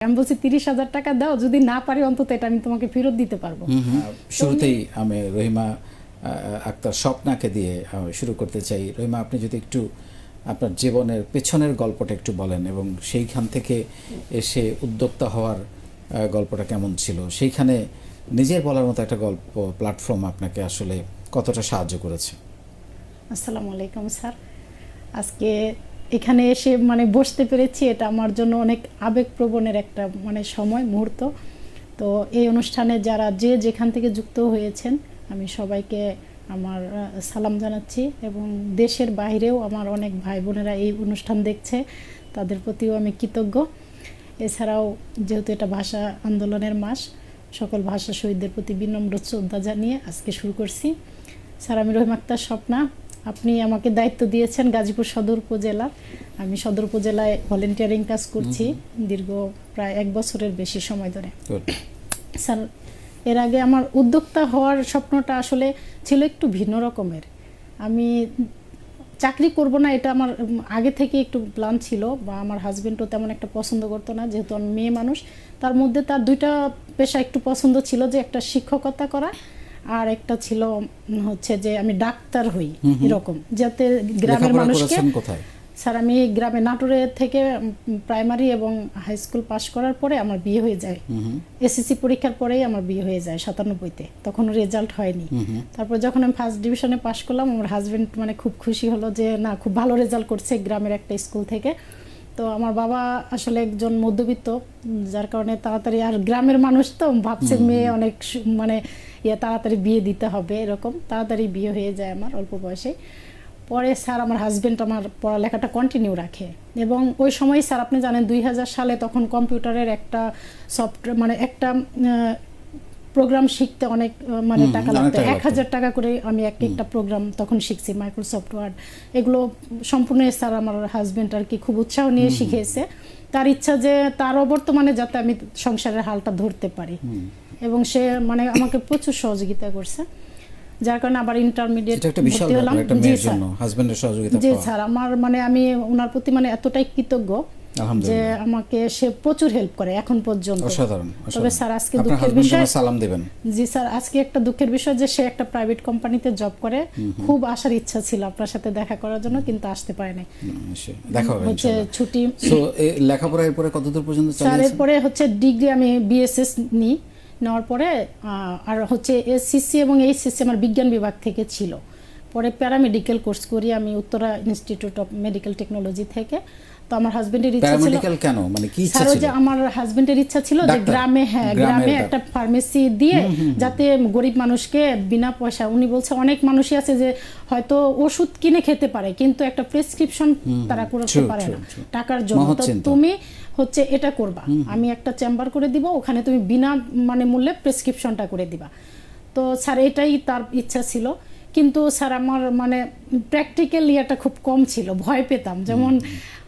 আমি বলছি 30,000 টাকা দাও, যদি না পারি অন্তত এটা আমি তোমাকে ফেরত দিতে পারবো। শুরুতেই আমি রহিমা আক্তার স্বপ্নাকে দিয়ে শুরু করতে চাই। রহিমা, আপনি যদি একটু আপনার জীবনের পেছনের গল্পটা একটু বলেন এবং সেইখান থেকে এসে উদ্যোক্তা হওয়ার গল্পটা কেমন ছিল, সেইখানে নিজের বলার মতো একটা গল্প প্ল্যাটফর্ম আপনাকে আসলে কতটা সাহায্য করেছে। আসসালামু আলাইকুম স্যার। আজকে এখানে এসে বসতে পেরেছি, এটা আমার জন্য অনেক আবেগপ্রবণের একটা সময় মুহূর্ত। তো এই অনুষ্ঠানে যারা যেখান থেকে যুক্ত হয়েছেন আমি সবাইকে আমার সালাম জানাচ্ছি, এবং দেশের বাইরেও আমার অনেক ভাই বোনেরা এই অনুষ্ঠান দেখছে, তাদের প্রতিও আমি কৃতজ্ঞ। এছাড়াও যেহেতু এটা ভাষা আন্দোলনের মাস, সকল ভাষা শহীদদের প্রতি বিনম্র শ্রদ্ধা জানিয়ে আজকে শুরু করছি। স্যার, আমি রহিমা আক্তার স্বপ্না। আপনি আমাকে দায়িত্ব দিয়েছেন গাজীপুর সদর উপজেলার। আমি সদর উপজেলায় ভলেন্টিয়ারিং কাজ করছি দীর্ঘ প্রায় 1 বছরের বেশি সময় ধরে। স্যার, এর আগে আমার উদ্যোক্তা হওয়ার স্বপ্নটা আসলে ছিল একটু ভিন্ন রকমের। আমি চাকরি করব না, এটা আমার আগে থেকে একটু প্ল্যান ছিল, বা আমার হাজবেন্ডও তেমন একটা পছন্দ করতো না, যেহেতু আমি মেয়ে মানুষ। তার মধ্যে তার 2টা পেশা একটু পছন্দ ছিল, যে একটা শিক্ষকতা করা আর একটা ছিল হচ্ছে যে আমি ডাক্তার হই, এরকম, যাতে গ্রামের মানুষকে। স্যার, আমি গ্রামে নাটোরে থেকে প্রাইমারি এবং হাই স্কুল পাশ করার পরে আমার বিয়ে হয়ে যায়। এসএসসি পরীক্ষার পরেই আমার বিয়ে হয়ে যায় 97-তে, তখন রেজাল্ট হয়নি। তারপর যখন আমি ফার্স্ট ডিভিশনে পাশ করলাম, আমার হাজবেন্ড খুব খুশি হলো যে না, খুব ভালো রেজাল্ট করছে গ্রামের একটা স্কুল থেকে। তো আমার বাবা আসলে একজন মধ্যবিত্ত, যার কারণে তাড়াতাড়ি, আর গ্রামের মানুষ তো ভাবছে মেয়ে অনেক তাড়াতাড়ি বিয়ে দিতে হবে, এরকম তাড়াতাড়ি বিয়ে হয়ে যায় আমার অল্প বয়সে। পরে স্যার আমার হাজবেন্ড আমার পড়ালেখাটা কন্টিনিউ রাখে, এবং ওই সময় স্যার আপনি জানেন 2000 সালে তখন কম্পিউটারের একটা সফটওয়্যার একটা প্রোগ্রাম শিখতে অনেক টাকা লাগতো। 1000 টাকা করে আমি একটা প্রোগ্রাম তখন শিখছি, মাইক্রোসফট ওয়ার্ড। এগুলো সম্পূর্ণ স্যার আমার হাজবেন্ড আর কি খুব উৎসাহ নিয়ে শিখিয়েছে। তার ইচ্ছা যে তার অবর্তমানে যাতে আমি সংসারের হালটা ধরতে পারি, এবং সে আমাকে প্রচুর সহযোগিতা করছে, যার কারণে আবার ইন্টারমিডিয়েট ভর্তি হলাম। জি স্যার, জি স্যার, আমার আমি ওনার প্রতি এতটাই কৃতজ্ঞ যে আমাকে সে প্রচুর হেল্প করে এখন পর্যন্ত। তবে স্যার, আজকে দুঃখের বিষয়, সালাম দিবেন। জি স্যার, আজকে একটা দুঃখের বিষয় যে সে একটা প্রাইভেট কোম্পানিতে জব করে। খুব আসার ইচ্ছা ছিল আপনার সাথে দেখা করার জন্য, কিন্তু আসতে পারেনি। দেখা হবে হচ্ছে ছুটি। সো লেখাপড়া এরপরে কতদূর পর্যন্ত চালিয়েছেন? স্যার, এরপরে হচ্ছে ডিগ্রি আমি বিএসএস নিই, নেওয়ার পরে আর হচ্ছে এসসিসি এবং এইচএসসি আমার বিজ্ঞান বিভাগ থেকে ছিল। পরে প্যারামেডিক্যাল কোর্স করি আমি Uttara institute of medical technology থেকে। তো আমার হাজবেন্ডের ইচ্ছা ছিল, কেন কি ইচ্ছা ছিল? আমার হাজবেন্ডের ইচ্ছা ছিল যে গ্রামে একটা ফার্মেসি দিয়ে যাতে গরিব মানুষকে বিনা পয়সা, উনি বলছে অনেক মানুষই আছে যে হয়তো ওষুধ কিনে খেতে পারে কিন্তু একটা প্রেসক্রিপশন তারা করতে পারে না টাকার জন্য। তো তুমি হচ্ছে এটা করবা, আমি একটা চেম্বার করে দিব, ওখানে তুমি বিনা মূল্যে প্রেসক্রিপশনটা করে দিবা। তো স্যার, এটাই তার ইচ্ছা ছিল। কিন্তু স্যার আমার প্র্যাকটিক্যাল ইয়াটা খুব কম ছিল, ভয় পেতাম। যেমন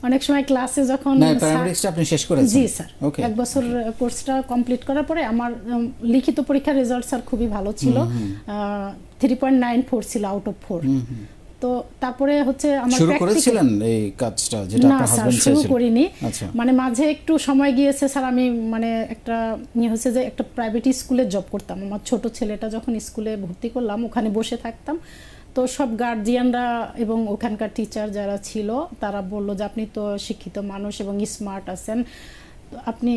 অনেক সময় ক্লাসে যখন আপনি শেষ করেছেন? জি স্যার, 1 বছর কোর্সটা কমপ্লিট করার পরে আমার লিখিত পরীক্ষার রেজাল্ট স্যার খুবই ভালো ছিল, 3.94 ছিল আউট অফ 4। তো তারপরে হচ্ছে আমার শুরু করেছিলেন এই কাজটা, যেটা আপনার হাজবেন্ড চাইছিল? শুরু করিনি, মাঝে একটু সময় গিয়েছে স্যার। আমি একটা হচ্ছে যে একটা প্রাইভেট স্কুলে জব করতাম। আমার ছোট ছেলেটা যখন স্কুলে ভর্তি করলাম, ওখানে বসে থাকতাম। তো সব গার্জিয়ানরা এবং ওখানকার টিচার যারা ছিল তারা বললো যে আপনি তো শিক্ষিত মানুষ এবং স্মার্ট আছেন, আপনি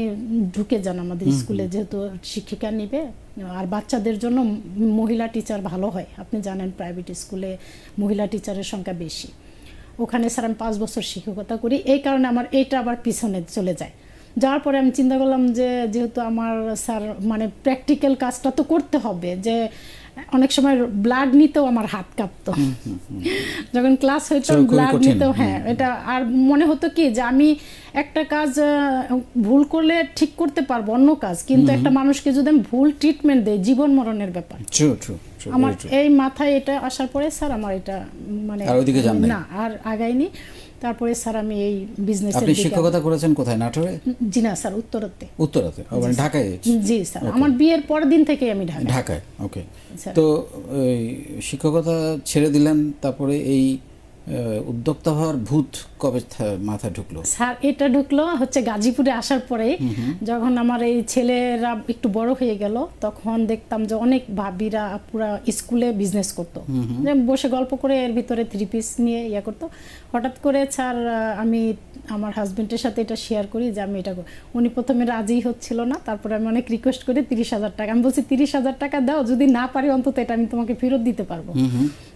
ঢুকে যান আমাদের স্কুলে, যেহেতু শিক্ষিকা নিবে, আর বাচ্চাদের জন্য মহিলা টিচার ভালো হয়, আপনি জানেন প্রাইভেট স্কুলে মহিলা টিচারের সংখ্যা বেশি। ওখানে স্যার আমি 5 বছর শিক্ষকতা করি, এই কারণে আমার এইটা আবার পিছনে চলে যায়। যাওয়ার পরে আমি চিন্তা করলাম যে যেহেতু আমার স্যার প্র্যাকটিক্যাল কাজটা তো করতে হবে, যে অনেক সময় ব্লাড নিতেও আমার হাত কাঁপতো যখন ক্লাস হইতো, ব্লাড নিতেও। হ্যাঁ, এটা আর মনে হতো কি যে আমি একটা কাজ ভুল করলে ঠিক করতে পারবো অন্য কাজ, কিন্তু একটা মানুষকে যদি আমি ভুল ট্রিটমেন্ট দেই, জীবন মরণের ব্যাপার। আমার এই মাথায় এটা আসার পরে স্যার আমার এটা না আর আগাইনি। তারপরে স্যার আমি এই বিজনেসের দিকে। আপনি শিক্ষকতা করেছেন কোথায়? নাটোরে? জি না স্যার, উত্তরাতে। ঢাকায়? জি স্যার, আমার বিয়ের পরের দিন থেকে আমি ঢাকায়। ওকে। তো শিক্ষকতা ছেড়ে দিলেন, তারপরে এই উদ্যোক্তা হওয়ার ভূত কবে মাথায় ঢুকলো? স্যার এটা ঢুকলো হচ্ছে গাজীপুরে আসার পরে, যখন আমার এই ছেলেরা একটু বড় হয়ে গেল তখন দেখতাম যে অনেক ভাবিরা পুরা স্কুলে বিজনেস করতো, যে বসে গল্প করে এর ভিতরে 3 পিস নিয়ে ইয়া করতো। হঠাৎ করে স্যার আমি আমার হাজবেন্ডের সাথে এটা শেয়ার করি যে আমি এটা উনি প্রথমে রাজি হচ্ছিল না, তারপরে আমি অনেক রিকোয়েস্ট করি 30,000 টাকা, আমি বলছি 30,000 টাকা দাও, যদি না পারি অন্তত এটা আমি তোমাকে ফেরত দিতে পারবো।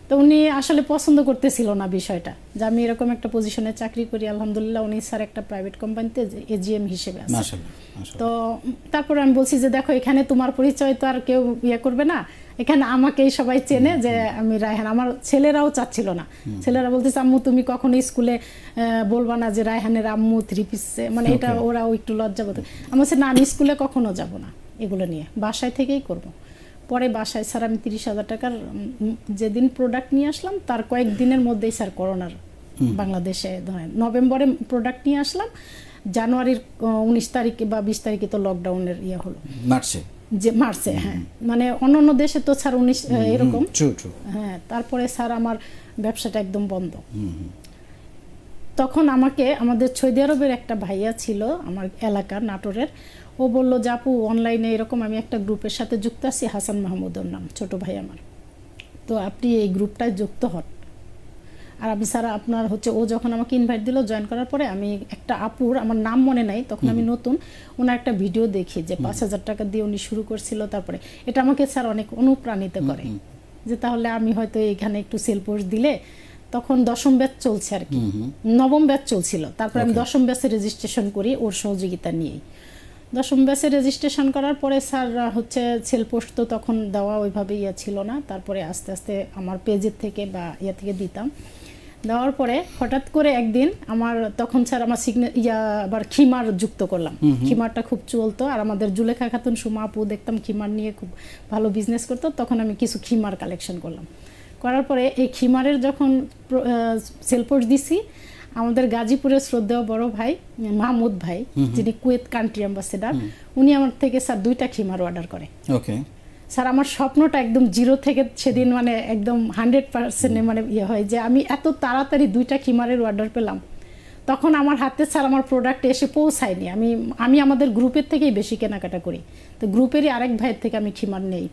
তো উনি আসলে পছন্দ করতেছিল না বিষয়টা, যে আমি এরকম একটা পজিশনে চাকরি করি। আলহামদুলিল্লাহ উনি স্যার একটা প্রাইভেট কোম্পানিতে এজিএম হিসেবে আছে। মাশাআল্লাহ, মাশাআল্লাহ। তো তারপরে আমি বলছি যে দেখো এখানে তোমার পরিচয় তো আর কেউ ইয়ে করবে না, এখানে আমাকেই সবাই চেনে যে আমি রায়হান। আমার ছেলেরাও চাচ্ছিল না, ছেলেরা বলতেছে আম্মু তুমি কখনো স্কুলে বলবা না যে রায়হানের আম্মু 3 পিস, মানে এটা ওরাও একটু লজ্জা বোধ। আমি বলছি না আমি স্কুলে কখনো যাব না, এগুলো নিয়ে বাসায় থেকেই করব। পরে বাসায় স্যার আমি 30,000 টাকার যেদিন প্রোডাক্ট নিয়ে আসলাম তার কয়েকদিনের মধ্যেই স্যার করোনার বাংলাদেশে ধরেন নভেম্বরে প্রোডাক্ট নিয়ে আসলাম, জানুয়ারির 19 তারিখে বা 20 তারিখে তো লকডাউনের ইয়ে হলো, মার্চে। হ্যাঁ, মানে অন্যান্য দেশে তো স্যার 19 এরকম। হ্যাঁ, তারপরে স্যার আমার ব্যবসাটা একদম বন্ধ। তখন আমাকে আমাদের সৌদি আরবের একটা ভাইয়া ছিল আমার এলাকার নাটোরের, ও বলল যে আপু অনলাইনে এরকম আমি একটা গ্রুপের সাথে যুক্ত আছি, হাসান মাহমুদুর নাম, ছোট ভাই আমার, তো আপনি এই গ্রুপটায় যুক্ত হন। আর আমি স্যার আপনার হচ্ছে, ও যখন আমাকে ইনভাইট দিল জয়েন করার পরে আমি একটা আপুর, আমার নাম মনে নাই তখন, আমি নতুন, ওনার একটা ভিডিও দেখি যে 5,000 টাকা দিয়ে উনি শুরু করছিল। তারপরে এটা আমাকে স্যার অনেক অনুপ্রাণিত করে যে তাহলে আমি হয়তো এখানে একটু সেল পোস্ট দিলে, তখন 10ম ব্যাচ চলছে আর কি, 9ম ব্যাচ চলছিল। তারপরে আমি 10ম ব্যাচে রেজিস্ট্রেশন করি ওর সহযোগিতা নিয়েই। 10ম ব্যাচে রেজিস্ট্রেশন করার পরে স্যার হচ্ছে সেল পোস্ট তো তখন দেওয়া ওইভাবে ইয়ে ছিল না, তারপরে আস্তে আস্তে আমার পেজের থেকে বা ইয়ে থেকে দিতাম। দেওয়ার পরে হঠাৎ করে একদিন আমার, তখন স্যার আমার আবার খিমার যুক্ত করলাম, খিমারটা খুব চলতো। আর আমাদের জুলেখা খাতুন সুমা আপু দেখতাম খিমার নিয়ে খুব ভালো বিজনেস করতো, তখন আমি কিছু খিমার কালেকশন করলাম। করার পরে এই খিমারের যখন সেল পোস্ট দিছি, আমাদের গাজীপুরের শ্রদ্ধেয় বড় ভাই মাহমুদ ভাই, যিনি কুয়েত কান্ট্রি অ্যাম্বাসেডার, উনি আমার থেকে স্যার 2টা খিমার অর্ডার করে। ওকে স্যার আমার স্বপ্নটা একদম 0 থেকে সেদিন মানে একদম 100% মানে ইয়ে হয় যে আমি এত তাড়াতাড়ি 2টা খিমারের অর্ডার পেলাম। তখন আমার হাতে স্যার আমার প্রোডাক্ট এসে পৌঁছায়নি, আমি আমাদের গ্রুপের থেকেই বেশি কেনাকাটা করি, তো গ্রুপেরই আরেক ভাইয়ের থেকে আমি খিমার নেই,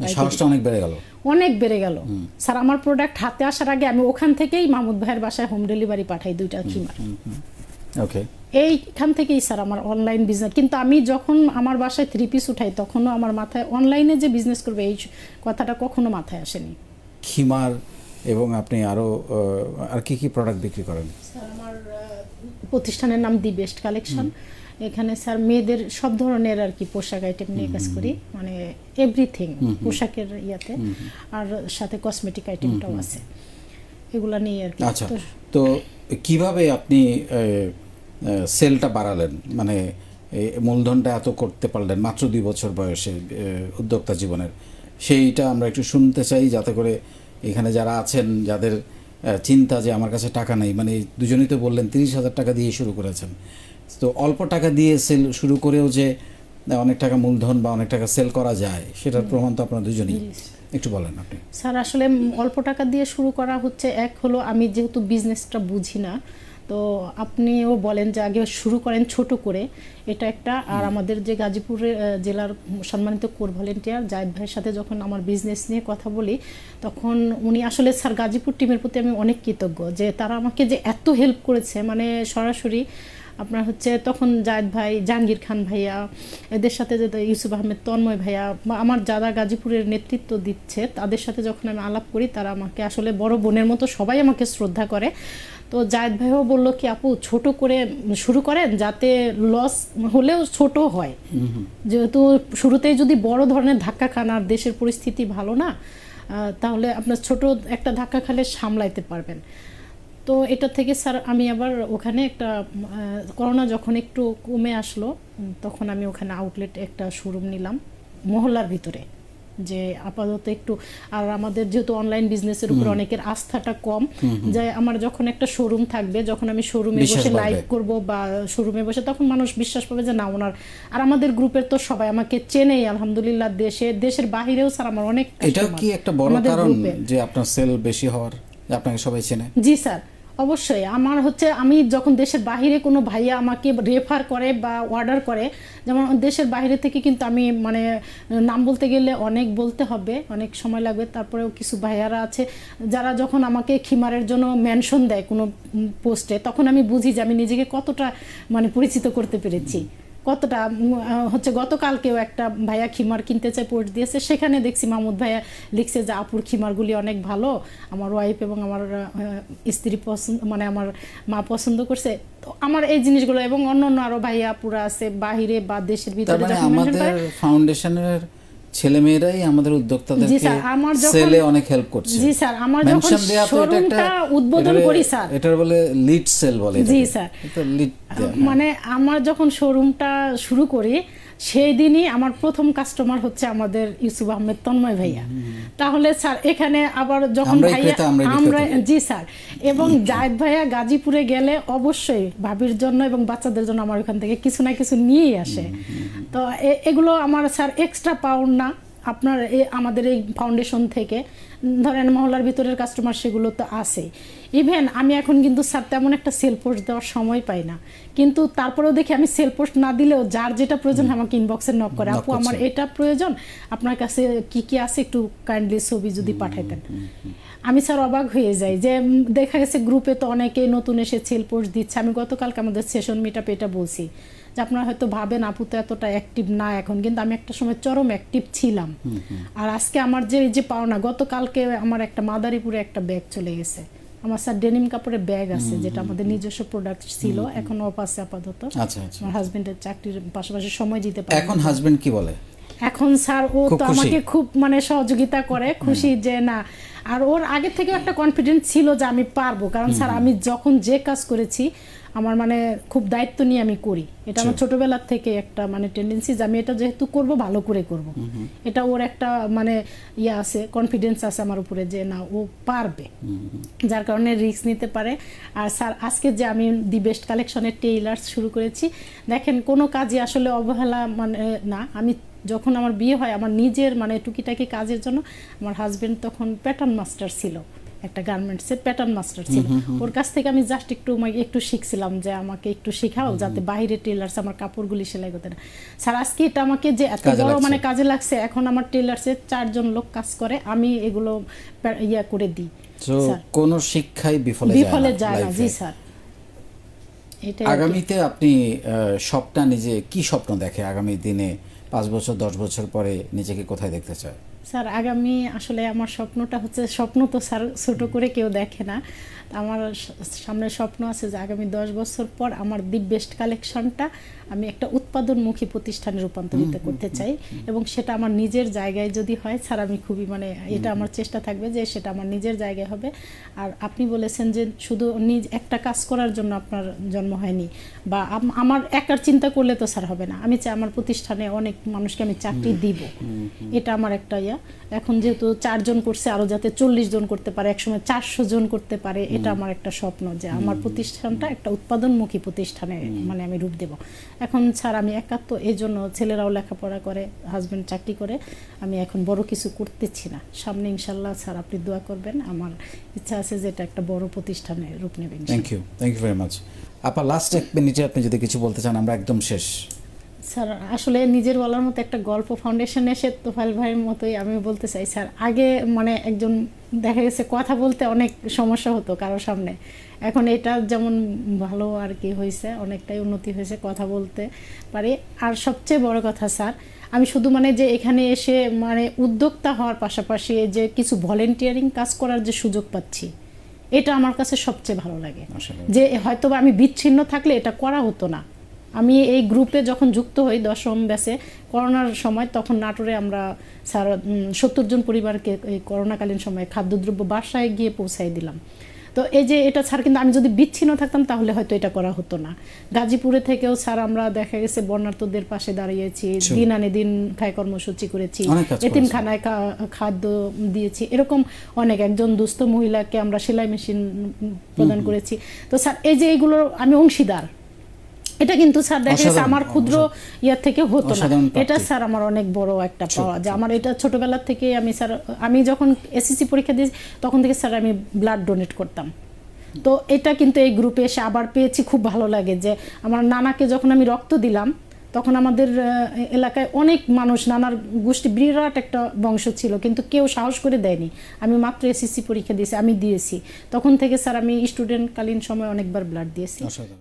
অনেক বেড়ে গেল। স্যার আমার প্রোডাক্ট হাতে আসার আগে আমি ওখান থেকেই মাহমুদ ভাইয়ের বাসায় হোম ডেলিভারি পাঠাই 2টা খিমার। ওকে, এইখান থেকেই স্যার আমার অনলাইন বিজনেস। কিন্তু আমি যখন আমার বাসায় 3 পিস উঠাই তখনও আমার মাথায় অনলাইনে যে বিজনেস করবে এই কথাটা কখনো মাথায় আসেনি। খিমার এবং আপনি আরো আর কি প্রোডাক্ট বিক্রি করেন? স্যার আমার প্রতিষ্ঠানের নাম দি বেস্ট কালেকশন। এখানে স্যার মেয়েদের সব ধরনের আর কি পোশাক আইটেম নিয়ে কাজ করি, মানে এভরিথিং পোশাকের ইয়াতে, আর সাথে কসমেটিক আইটেমটাও আছে, এগুলা নিয়ে আর কি। আচ্ছা, তো কিভাবে আপনি সেলটা বাড়ালেন, মানে মূলধনটা এত করতে পারলেন মাত্র 2 বছর বয়সে উদ্যোক্তা জীবনের? সেইটা আমরা একটু শুনতে চাই, যাতে করে এখানে যারা আছেন যাদের চিন্তা যে আমার কাছে টাকা নেই, মানে দুজনেই তো বললেন 30,000 টাকা দিয়ে শুরু করেছেন, তো অল্প টাকা দিয়ে সেল শুরু করেও যে অনেক টাকা মূলধন বা অনেক টাকা সেল করা যায়, সেটার প্রমাণ তো আপনারা দুজনেই, একটু বলেন আপনি। স্যার আসলে অল্প টাকা দিয়ে শুরু করা হচ্ছে, এক হলো আমি যেহেতু বিজনেসটা বুঝি না, তো আপনিও বলেন যে আগে শুরু করেন ছোট করে, এটা একটা। আর আমাদের যে গাজীপুরের জেলার সম্মানিত কোর ভলেন্টিয়ার জায়েদ ভাইয়ের সাথে যখন আমার বিজনেস নিয়ে কথা বলি, তখন উনি আসলে স্যার গাজীপুর টিমের প্রতি আমি অনেক কৃতজ্ঞ যে তারা আমাকে যে এত হেল্প করেছে, মানে সরাসরি আপনার হচ্ছে তখন জায়েদ ভাই, জাহাঙ্গীর খান ভাইয়া, এদের সাথে যে ইউসুফ আহমেদ তন্ময় ভাইয়া বা আমার যারা গাজীপুরের নেতৃত্ব দিচ্ছে তাদের সাথে যখন আমি আলাপ করি, তারা আমাকে আসলে বড় বোনের মতো সবাই আমাকে শ্রদ্ধা করে। তো জায়েদ ভাইও বললো কি আপু ছোট করে শুরু করেন, যাতে লস হলেও ছোট হয়, যেহেতু শুরুতেই যদি বড় ধরনের ধাক্কা খান আর দেশের পরিস্থিতি ভালো না, তাহলে আপনার ছোট একটা ধাক্কা খালে সামলাইতে পারবেন। তো এটা থেকে স্যার আমি আবার ওখানে একটা করোনা যখন একটু কমে আসলো, তখন আমি ওখানে আউটলেট একটা শোরুম নিলাম মহল্লার ভিতরে, যে আপাতত একটু, আর আমাদের যেহেতু অনলাইন বিজনেসের উপর অনেকের আস্থাটা কম, যে আমার যখন একটা শোরুম থাকবে, যখন আমি শোরুমে বসে লাইভ করব বা শোরুমে বসে, তখন মানুষ বিশ্বাস পাবে যে না ওনার। আর আমাদের গ্রুপের তো সবাই আমাকে চেনেই আলহামদুলিল্লাহ, দেশের বাহিরেও স্যার আমার অনেক। এটা কি একটা বড় কারণ যে আপনার সেল বেশি হওয়ার, আপনাকে সবাই চেনে? জি স্যার, অবশ্যই আমার হচ্ছে আমি যখন দেশের বাইরে কোনো ভাইয়া আমাকে রেফার করে বা অর্ডার করে, যেমন দেশের বাইরে থেকে কিন্তু আমি মানে নাম বলতে গেলে অনেক বলতে হবে, অনেক সময় লাগবে, তারপরেও কিছু ভাইয়ারা আছে যারা যখন আমাকে খিমারের জন্য মেনশন দেয় কোনো পোস্টে, তখন আমি বুঝি যে আমি নিজেকে কতটা মানে পরিচিত করতে পেরেছি, কতটা হচ্ছে গতকালকেও একটা ভাইয়া খিমার কিনতে চাই পোস্ট দিয়েছে, সেখানে দেখছি মাহমুদ ভাইয়া লিখছে যে আপুর খিমারগুলি অনেক ভালো, আমার ওয়াইফ এবং আমার স্ত্রী পছন্দ মানে আমার মা পছন্দ করছে। তো আমার এই জিনিসগুলো এবং অন্য অন্য আরো ভাইয়া আপুরা আছে বাহিরে বা দেশের তার ভিতরে মানে যখন mention আমাদের করে, ফাউন্ডেশনের ছেলেমেয়েরাই আমাদের জি উদ্যোক্তাদেরকে স্যার, আমার যখন সেলে অনেক হেল্প করছে। জি স্যার, আমার যখন মেনশন দেয়া তো এটা একটা শোরুমটা উদ্বোধন করি স্যার, এটার বলে লিড সেল বলে জি এটাকে। স্যার, এটা লিড মানে আমার যখন শোরুমটা শুরু করি সেই দিনই আমার প্রথম কাস্টমার হচ্ছে আমাদের ইউসুফ আহমেদ তন্ময় ভাইয়া। তাহলে স্যার এখানে আবার যখন আমরাই ভাইয়া ক্রেতা, আমরাই আমরা বিক্রেতা। জি স্যার, এবং জায়েদ ভাইয়া গাজীপুরে গেলে অবশ্যই ভাবির জন্য এবং বাচ্চাদের জন্য আমার ওখান থেকে কিছু না কিছু নিয়েই আসে। তো এগুলো আমার স্যার এক্সট্রা পাউন্ড না, আপনার আমাদের এই ফাউন্ডেশন থেকে ধরেন মহল্লার ভিতরের কাস্টমার সেগুলো তো আছে। ইভেন আমি এখন কিন্তু স্যার তেমন একটা সেল পোস্ট দেওয়ার সময় পাই না, কিন্তু তারপরেও দেখি আমি সেল পোস্ট না দিলেও যার যেটা প্রয়োজন আমাকে ইনবক্সে নক করে, আপু আমার এটা প্রয়োজন, আপনার কাছে কি কি আছে একটু কাইন্ডলি ছবি যদি পাঠাইতেন। আমি স্যার অবাক হয়ে যাই যে দেখা গেছে গ্রুপে তো অনেকেই নতুন এসে সেল পোস্ট দিচ্ছে। আমি গতকালকে আমাদের সেশন মিটআপে এটা বলছি যে আপনারা হয়তো ভাবেন আপু তো এতটা অ্যাক্টিভ না এখন, কিন্তু আমি একটা সময় চরম অ্যাক্টিভ ছিলাম। আর আজকে আমার যে পাওনা, গতকালকে আমার একটা মাদারীপুরে একটা ব্যাগ চলে গেছে, আমার স্যার ডেনিম কাপড়ের ব্যাগ আছে যেটা আমাদের নিজস্ব প্রোডাক্ট ছিল, এখন অফ আছে আপাতত। আচ্ছা আচ্ছা। আমার হাজবেন্ডের চাকরির পাশাপাশি সময় দিতে পারে। এখন হাজবেন্ড কি বলে? এখন স্যার ও খুব তো খুশি? আমাকে খুব মানে সহযোগিতা করে, খুশি যে না, আর ওর আগে থেকে একটা কনফিডেন্স ছিল যে আমি পারবো, কারণ স্যার আমি যখন যে কাজ করেছি আমার মানে খুব দায়িত্ব নিয়ে আমি করি, এটা আমার ছোটবেলার থেকে একটা মানে টেন্ডেন্সি যে আমি এটা যেহেতু করব ভালো করে করব, এটা ওর একটা মানে ইয়ে আছে, কনফিডেন্স আছে আমার উপরে যে না ও পারবে, যার কারণে রিস্ক নিতে পারে। আর স্যার আজকে যে আমি দি বেস্ট কালেকশনের টেইলার্স শুরু করেছি, দেখেন কোনো কাজই আসলে অবহেলা মানে না। আমি যখন আমার বিয়ে হয় আমার নিজের মানে টুকিটাকি কাজের জন্য আমার হাজবেন্ড তখন প্যাটার্ন মাস্টার ছিল, একটা গার্মেন্টসের প্যাটার্ন মাস্টার ছিল, ওর কাছ থেকে আমি জাস্ট একটু শিখছিলাম যে আমাকে একটু শেখাও যাতে বাইরে টেলার্স আমার কাপড়গুলি সেলাই করতে না। স্যার আজকে এটা আমাকে যে এত বড় মানে কাজে লাগছে, এখন আমার টেলার্সে 4 জন লোক কাজ করে, আমি এগুলো ইয়া করে দিই। কোন শিক্ষাই বিফলে যায় না। জি স্যার, এটা আগামীতে আপনি স্বপ্ন নিজে কি স্বপ্ন দেখে আগামী দিনে 5 বছর 10 বছর পরে নিজেকে কোথায় দেখতে চায়? স্যার আগামী আসলে আমার স্বপ্নটা হচ্ছে, স্বপ্ন তো স্যার ছোট করে কেউ দেখে না, আমার সামনে স্বপ্ন আছে যে আগামী 10 বছর পর আমার দি বেস্ট কালেকশনটা আমি একটা উৎপাদনমুখী প্রতিষ্ঠানে রূপান্তরিত করতে চাই, এবং সেটা আমার নিজের জায়গায় যদি হয় স্যার আমি খুবই মানে এটা আমার চেষ্টা থাকবে যে সেটা আমার নিজের জায়গায় হবে। আর আপনি বলেছেন যে শুধু নিজ একটা কাজ করার জন্য আপনার জন্ম হয়নি, বা আমার একার চিন্তা করলে তো স্যার হবে না, আমি চাই আমার প্রতিষ্ঠানে অনেক মানুষকে আমি চাকরি দিব, এটা আমার একটা ইয়া। এখন যেহেতু 4 জন করছে, আরও যাতে 40 জন করতে পারে, একসময় 400 জন করতে পারে, এটা আমার একটা স্বপ্ন যে আমার প্রতিষ্ঠানটা একটা উৎপাদনমুখী প্রতিষ্ঠানে মানে আমি রূপ দেব। এখন স্যার আমি একা তো, এই জন্য ছেলেরাও লেখাপড়া করে, হাজব্যান্ড চাকরি করে, আমি এখন বড় কিছু করতেছি না। সামনে ইনশাল্লাহ স্যার আপনি দোয়া করবেন, আমার ইচ্ছা আছে যে এটা একটা বড় প্রতিষ্ঠানে রূপ নেবে। Thank you very much. আপা লাস্ট 1 মিনিটে আপনি যদি কিছু বলতে চান, আমরা একদম শেষ। স্যার আসলে নিজের বলার মতো একটা গল্প ফাউন্ডেশনে এসে তোফায়েল ভাইয়ের মতোই আমি বলতে চাই স্যার, আগে মানে একজন দেখা গেছে কথা বলতে অনেক সমস্যা হতো কারোর সামনে, এখন এটা যেমন ভালো আর কি হয়েছে, অনেকটাই উন্নতি হয়েছে, কথা বলতে পারি। আর সবচেয়ে বড় কথা স্যার, আমি শুধু মানে যে এখানে এসে মানে উদ্যোক্তা হওয়ার পাশাপাশি যে কিছু ভলেন্টিয়ারিং কাজ করার যে সুযোগ পাচ্ছি, এটা আমার কাছে সবচেয়ে ভালো লাগে, যে হয়তো আমি বিচ্ছিন্ন থাকলে এটা করা হতো না। আমি এই গ্রুপে যখন যুক্ত হই 10ম ব্যাচে করোনার সময়, তখন নাটোরে আমরা স্যার 70 জন পরিবারকে এই করোনাকালীন সময়ে খাদ্যদ্রব্য বাসায় গিয়ে পৌঁছাই দিলাম। তো এই যে এটা স্যার, কিন্তু আমি যদি বিচ্ছিন্ন থাকতাম তাহলে হয়তো এটা করা হতো না। গাজীপুরে থেকেও স্যার আমরা দেখা গেছে বন্যার্তদের পাশে দাঁড়িয়েছি, দিন আনে দিন খায় কর্মসূচি করেছি, এতিমখানায় খাদ্য দিয়েছি, এরকম অনেক, একজন দুস্থ মহিলাকে আমরা সেলাই মেশিন প্রদান করেছি। তো স্যার এই যে এইগুলোর আমি অংশীদার, এটা কিন্তু স্যার দেখা গেছে আমার ক্ষুদ্র ইয়ার থেকে হতো না, এটা স্যার আমার অনেক বড় একটা পাওয়া, যে আমার এটা ছোটবেলার থেকে আমি স্যার, আমি যখন এসএসসি পরীক্ষা দিয়েছি তখন থেকে স্যার আমি ব্লাড ডোনেট করতাম, তো এটা কিন্তু এই গ্রুপে এসে আবার পেয়েছি, খুব ভালো লাগে যে আমার নানাকে যখন আমি রক্ত দিলাম তখন আমাদের এলাকায় অনেক মানুষ, নানার গোষ্ঠী বিরাট একটা বংশ ছিল, কিন্তু কেউ সাহস করে দেয়নি। আমি মাত্র এসএসসি পরীক্ষা দিয়েছি, আমি দিয়েছি, তখন থেকে স্যার আমি স্টুডেন্টকালীন সময় অনেকবার ব্লাড দিয়েছি। অসাধারণ।